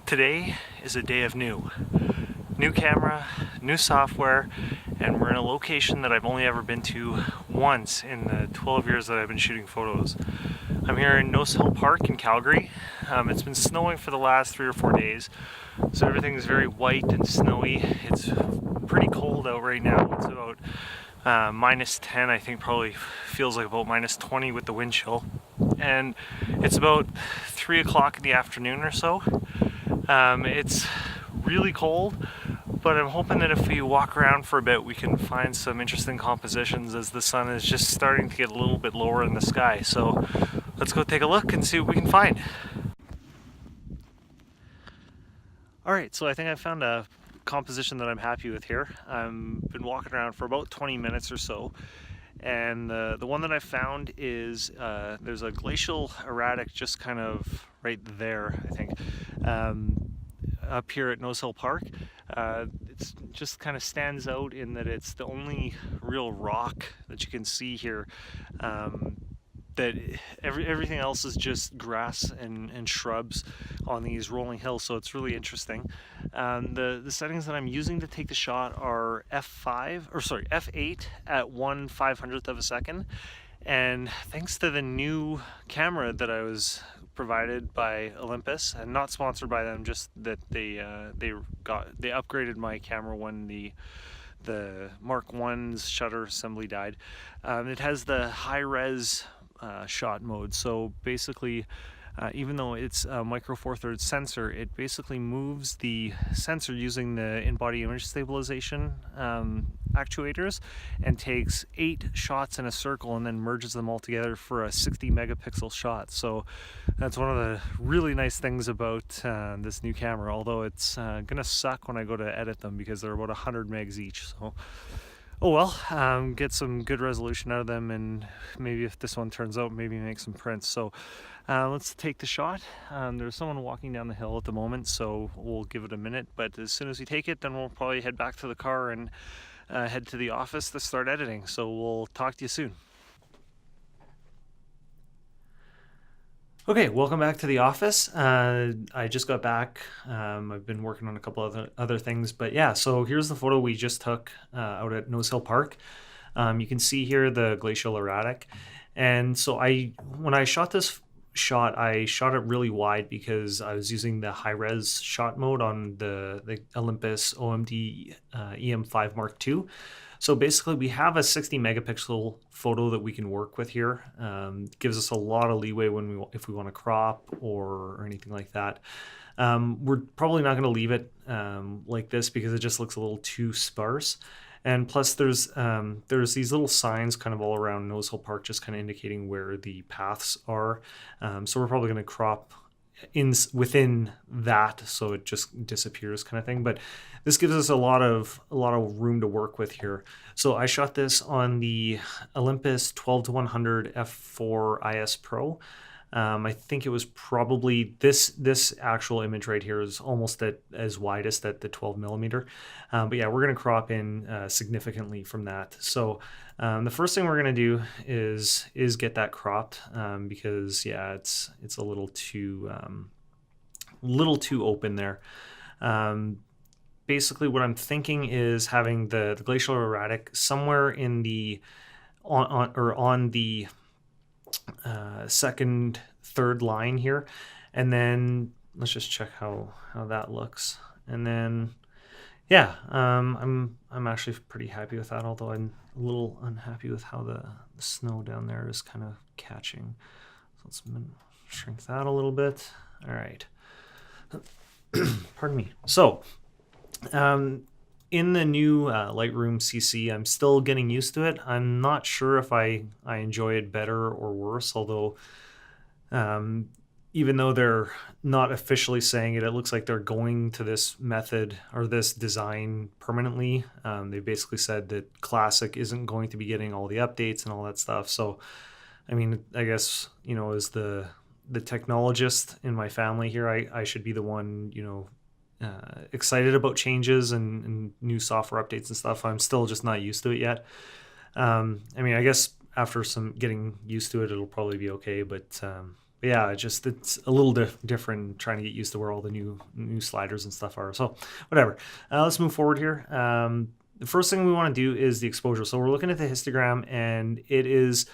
Today is a day of new. New camera, new software, and we're in a location that I've only ever been to once in the 12 years that I've been shooting photos. I'm here in Nose Hill Park in Calgary. It's been snowing for the last 3 or 4 days, so everything's very white and snowy. It's pretty cold out right now. It's about -10, I think probably feels like about -20 with the wind chill. And it's about 3 o'clock in the afternoon or so. It's really cold, but I'm hoping that if we walk around for a bit, we can find some interesting compositions as the sun is just starting to get a little bit lower in the sky. So let's go take a look and see what we can find. All right, so I think I found a composition that I'm happy with here. I've been walking around for about 20 minutes or so, and the one that I found is there's a Glacial Erratic just kind of right there, I think, up here at Nose Hill Park. It's just kind of stands out in that it's the only real rock that you can see here. That everything else is just grass and shrubs on these rolling hills, so it's really interesting. The settings that I'm using to take the shot are f8 at 1/500th of a second, and thanks to the new camera that I was provided by Olympus, and not sponsored by them, just that they upgraded my camera when the Mark 1's shutter assembly died. It has the high res shot mode, so basically even though it's a micro four thirds sensor, it basically moves the sensor using the in-body image stabilization actuators and takes 8 shots in a circle and then merges them all together for a 60 megapixel shot. So that's one of the really nice things about this new camera, although it's gonna suck when I go to edit them because they're about 100 megs each. So oh well, get some good resolution out of them, and maybe if this one turns out, maybe make some prints. So let's take the shot. There's someone walking down the hill at the moment, so we'll give it a minute, but as soon as we take it, then we'll probably head back to the car and head to the office to start editing. So we'll talk to you soon. Okay, welcome back to the office. I just got back. I've been working on a couple other things, but yeah, so here's the photo we just took out at Nose Hill Park. You can see here the Glacial Erratic. And so when I shot this shot, I shot it really wide because I was using the high res shot mode on the Olympus OMD EM5 Mark II. So basically we have a 60 megapixel photo that we can work with here. Gives us a lot of leeway if we want to crop or anything like that. We're probably not going to leave it like this because it just looks a little too sparse. And plus there's these little signs kind of all around Nose Hill Park just kind of indicating where the paths are. So we're probably going to crop within that so it just disappears kind of thing, but this gives us a lot of room to work with here. So I shot this on the Olympus 12-100 f4 IS Pro. I think it was probably this actual image right here is almost as widest at the 12 millimeter. But yeah, we're going to crop in significantly from that. So the first thing we're going to do is get that cropped because yeah, it's a little too open there. Basically, what I'm thinking is having the Glacial Erratic somewhere in the on the second, third line here, and then let's just check how that looks. And then yeah, I'm actually pretty happy with that, although I'm a little unhappy with how the snow down there is kind of catching. So let's shrink that a little bit. All right. Pardon me. So in the new Lightroom CC, I'm still getting used to it. I'm not sure if I enjoy it better or worse, although even though they're not officially saying it, it looks like they're going to this method or this design permanently. They basically said that Classic isn't going to be getting all the updates and all that stuff. So, I mean, I guess, you know, as the technologist in my family here, I should be the one, you know, excited about changes and new software updates and stuff. I'm still just not used to it yet. I mean, I guess after some getting used to it, it'll probably be okay. But yeah, it's a little different trying to get used to where all the new sliders and stuff are. So whatever. Let's move forward here. The first thing we want to do is the exposure. So we're looking at the histogram, and it is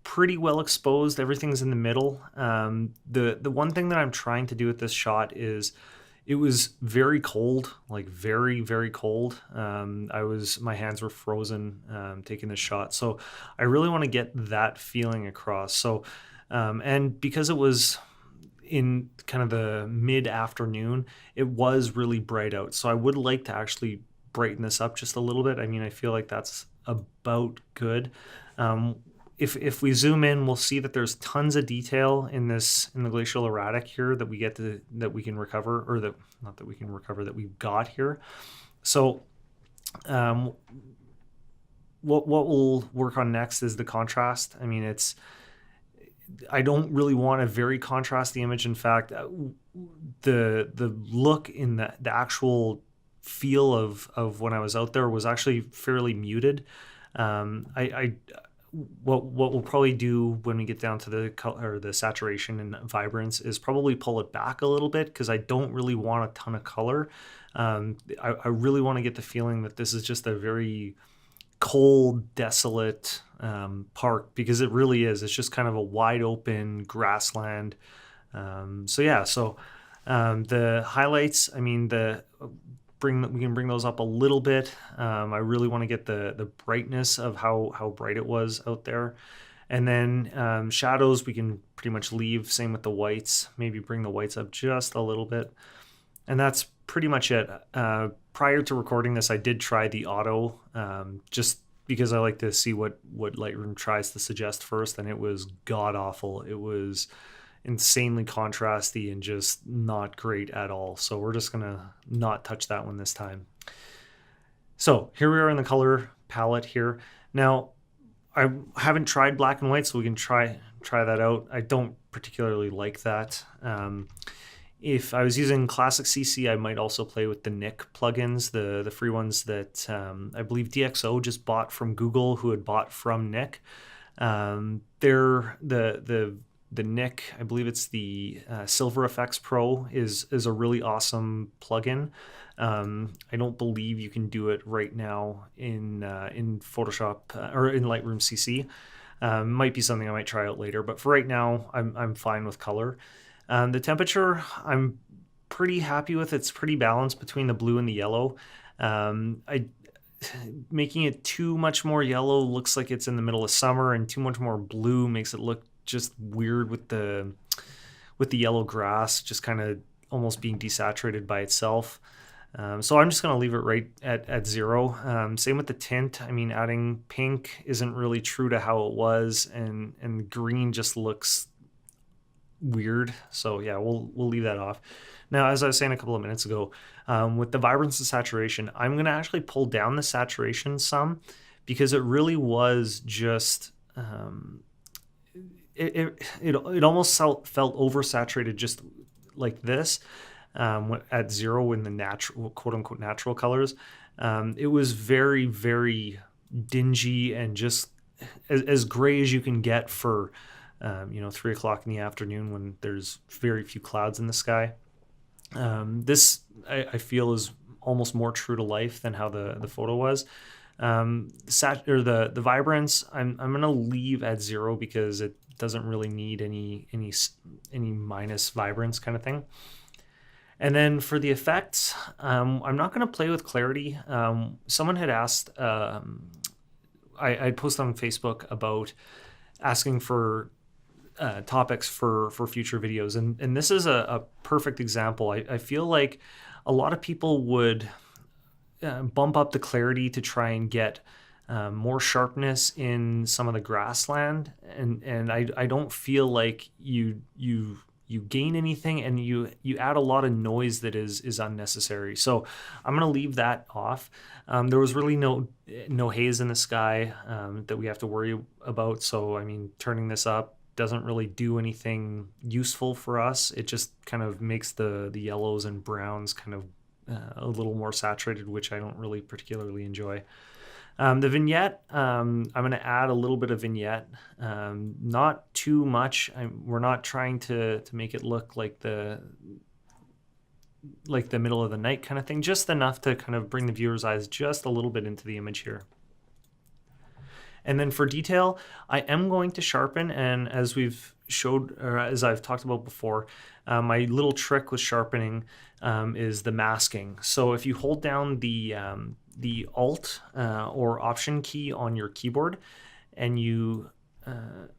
pretty well exposed. Everything's in the middle. The one thing that I'm trying to do with this shot is it was very cold, like very, very cold. My hands were frozen taking this shot. So I really want to get that feeling across. So, and because it was in kind of the mid-afternoon, it was really bright out. So I would like to actually brighten this up just a little bit. I mean, I feel like that's about good. If we zoom in, we'll see that there's tons of detail in the Glacial Erratic here that we can recover, or that not that we can recover, that we've got here. So what we'll work on next is the contrast. I mean, I don't really want a very contrasty image. In fact, the look in the actual feel of when I was out there was actually fairly muted. What we'll probably do when we get down to the color, or the saturation and vibrance, is probably pull it back a little bit, because I don't really want a ton of color. I really want to get the feeling that this is just a very cold, desolate park, because it really is. It's just kind of a wide open grassland. So yeah, the highlights, I mean, we can bring those up a little bit. I really want to get the brightness of how bright it was out there. And then shadows we can pretty much leave. Same with the whites. Maybe bring the whites up just a little bit. And that's pretty much it. Prior to recording this, I did try the auto, just because I like to see what Lightroom tries to suggest first, and it was god awful. It was insanely contrasty and just not great at all. So we're just gonna not touch that one this time. So here we are in the color palette here. Now, I haven't tried black and white, so we can try that out. I don't particularly like that. If I was using Classic CC, I might also play with the Nik plugins, the free ones that I believe DxO just bought from Google, who had bought from Nik. They're the Nik, I believe it's the Silver Effects Pro, is a really awesome plugin. I don't believe you can do it right now in Photoshop or in Lightroom CC. Might be something I might try out later, but for right now, I'm fine with color. The temperature, I'm pretty happy with. It's pretty balanced between the blue and the yellow. Making it too much more yellow looks like it's in the middle of summer, and too much more blue makes it look just weird with the yellow grass just kind of almost being desaturated by itself. So I'm just going to leave it right at 0. Same with the tint. I mean, adding pink isn't really true to how it was, and green just looks weird. So yeah, we'll leave that off. Now, as I was saying a couple of minutes ago, with the vibrance and saturation, I'm going to actually pull down the saturation some, because it really was just it almost felt oversaturated, just like this. At 0 in the natural, quote unquote, natural colors, it was very, very dingy and just as gray as you can get for 3 o'clock in the afternoon when there's very few clouds in the sky. This I feel is almost more true to life than how the photo was. The vibrance, I'm gonna leave at 0, because it doesn't really need any minus vibrance kind of thing. And then for the effects, I'm not going to play with clarity. Someone had asked, I posted on Facebook about asking for topics for future videos, and this is a perfect example. I feel like a lot of people would bump up the clarity to try and get more sharpness in some of the grassland, and I don't feel like you gain anything, and you add a lot of noise that is unnecessary. So I'm gonna leave that off. There was really no haze in the sky that we have to worry about. So I mean, turning this up doesn't really do anything useful for us. It just kind of makes the yellows and browns kind of a little more saturated, which I don't really particularly enjoy. The vignette, I'm going to add a little bit of vignette, not too much. We're not trying to make it look like the middle of the night kind of thing, just enough to kind of bring the viewer's eyes just a little bit into the image here. And then for detail, I am going to sharpen, and as we've showed, or as I've talked about before, my little trick with sharpening is the masking. So if you hold down the Alt or Option key on your keyboard, and you,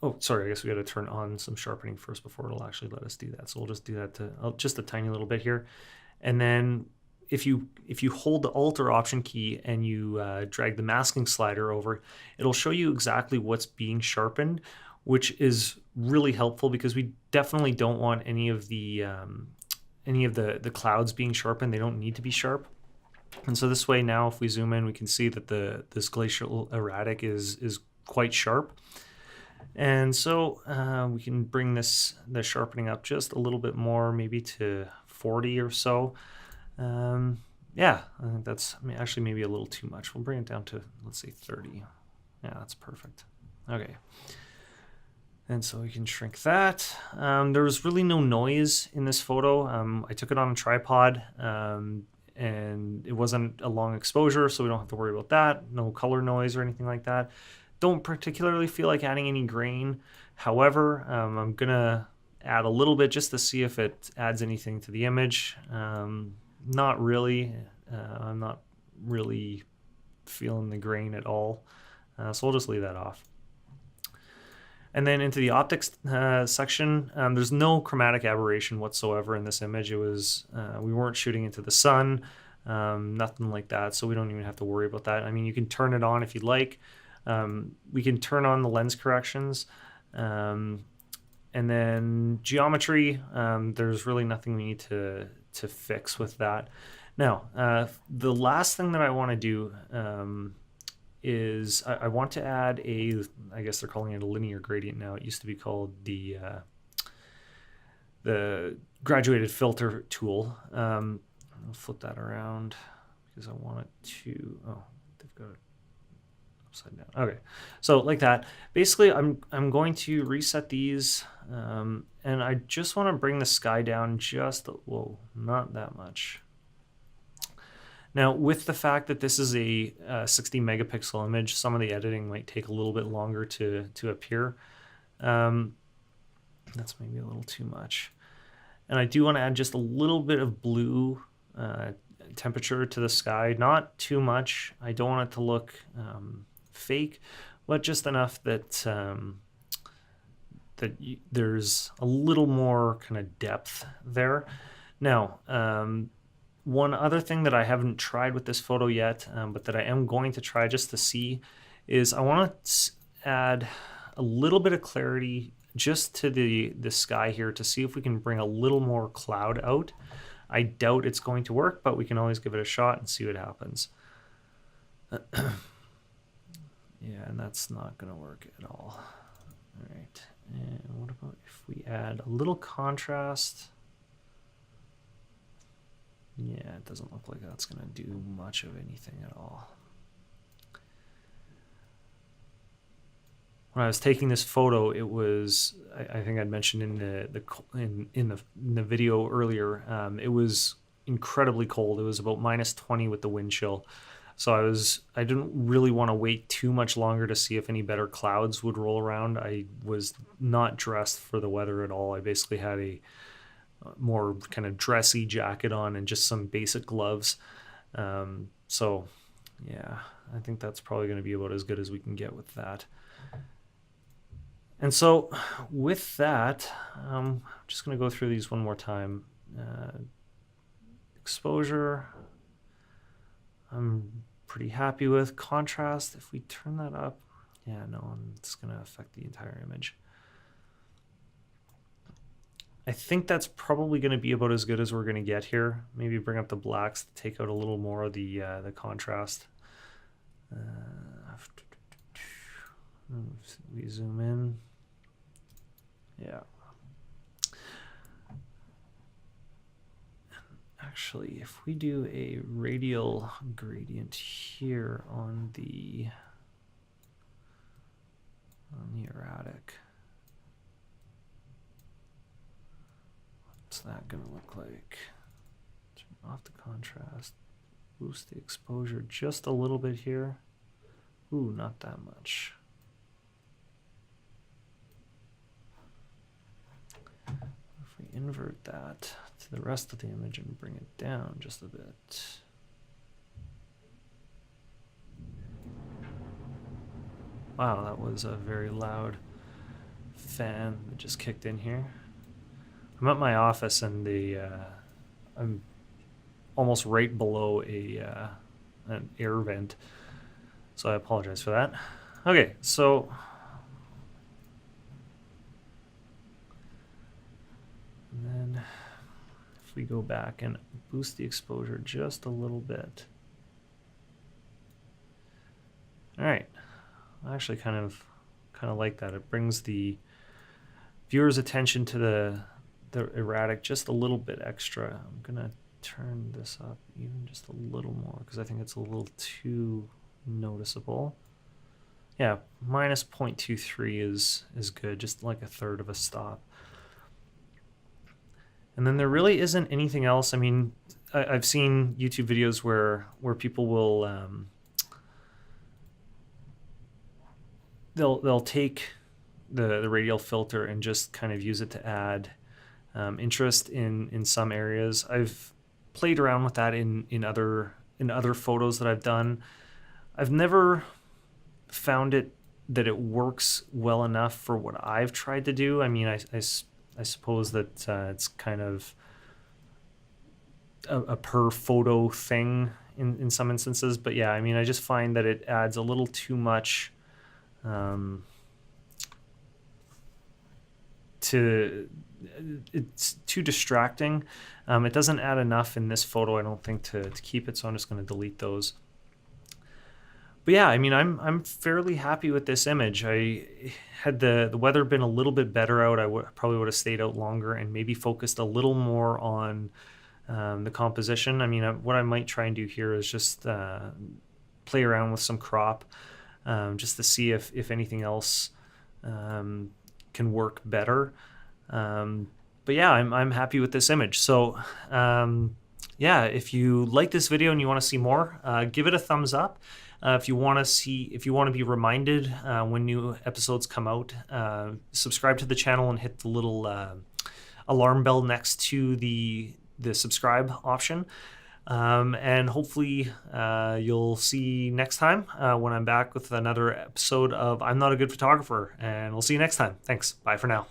oh, sorry, I guess we got to turn on some sharpening first before it'll actually let us do that. So we'll just do that to just a tiny little bit here. And then if you hold the Alt or Option key and you drag the masking slider over, it'll show you exactly what's being sharpened, which is really helpful because we definitely don't want any of the clouds being sharpened. They don't need to be sharp. And so this way now, if we zoom in, we can see that this Glacial Erratic is quite sharp. And so we can bring the sharpening up just a little bit more, maybe to 40 or so. Yeah, I think that's actually maybe a little too much. We'll bring it down to, let's say, 30. Yeah, that's perfect. Okay. And so we can shrink that. There was really no noise in this photo. I took it on a tripod, and it wasn't a long exposure, so we don't have to worry about that. No color noise or anything like that. Don't particularly feel like adding any grain. However, I'm gonna add a little bit just to see if it adds anything to the image. Not really. I'm not really feeling the grain at all. So we'll just leave that off. And then into the optics section, there's no chromatic aberration whatsoever in this image. It was we weren't shooting into the sun, nothing like that, so we don't even have to worry about that. I mean, you can turn it on if you'd like. We can turn on the lens corrections. And then geometry, there's really nothing we need to fix with that. Now, the last thing that I want to do is I want to add I guess they're calling it a linear gradient now. It used to be called the graduated filter tool. I'll flip that around because I want it to, oh, they've got it upside down. Okay, so like that. Basically, I'm going to reset these, and I just want to bring the sky down just, whoa, not that much. Now, with the fact that this is a 60 megapixel image, some of the editing might take a little bit longer to appear. That's maybe a little too much. And I do want to add just a little bit of blue temperature to the sky, not too much. I don't want it to look fake, but just enough that there's a little more kind of depth there. Now, one other thing that I haven't tried with this photo yet, but that I am going to try just to see, is I want to add a little bit of clarity just to the sky here to see if we can bring a little more cloud out. I doubt it's going to work, but we can always give it a shot and see what happens. Yeah, and that's not going to work at all. All right, and what about if we add a little contrast? Yeah, it doesn't look like that's going to do much of anything at all. When I was taking this photo, it was, I think I'd mentioned in the video earlier, it was incredibly cold. It was about -20 with the wind chill. So I didn't really want to wait too much longer to see if any better clouds would roll around. I was not dressed for the weather at all. I basically had a more kind of dressy jacket on and just some basic gloves. So yeah, I think that's probably going to be about as good as we can get with that. And so with that, I'm just going to go through these one more time. Exposure, I'm pretty happy with. Contrast, if we turn that up, yeah, no, it's going to affect the entire image. I think that's probably going to be about as good as we're going to get here. Maybe bring up the blacks to take out a little more of the contrast. We zoom in. Yeah. Actually, if we do a radial gradient here on the erratic, what's that going to look like? Turn off the contrast, boost the exposure just a little bit here. Ooh, not that much. If we invert that to the rest of the image and bring it down just a bit. Wow, that was a very loud fan that just kicked in here. I'm at my office and I'm almost right below an air vent, so I apologize for that. Okay, so and then if we go back and boost the exposure just a little bit. All right, I actually kind of like that. It brings the viewer's attention to the erratic just a little bit extra. I'm gonna turn this up even just a little more because I think it's a little too noticeable. Yeah, minus 0.23 is good, just like a third of a stop. And then there really isn't anything else. I mean, I've seen YouTube videos where people will they'll take the radial filter and just kind of use it to add interest in some areas. I've played around with that in other photos that I've done. I've never found that it works well enough for what I've tried to do. I mean, I suppose that it's kind of a per photo thing in some instances, but yeah, I mean, I just find that it adds a little too much it's too distracting. It doesn't add enough in this photo, I don't think, to keep it, so I'm just going to delete those. But yeah, I mean, I'm fairly happy with this image. Had the weather been a little bit better out, I probably would have stayed out longer and maybe focused a little more on the composition. I mean, what I might try and do here is just play around with some crop, just to see if anything else can work better. But yeah, I'm happy with this image. So yeah, if you like this video and you want to see more, give it a thumbs up. If you want to be reminded when new episodes come out, subscribe to the channel and hit the little alarm bell next to the subscribe option. And hopefully you'll see next time when I'm back with another episode of I'm Not a Good Photographer, and we'll see you next time. Thanks. Bye for now.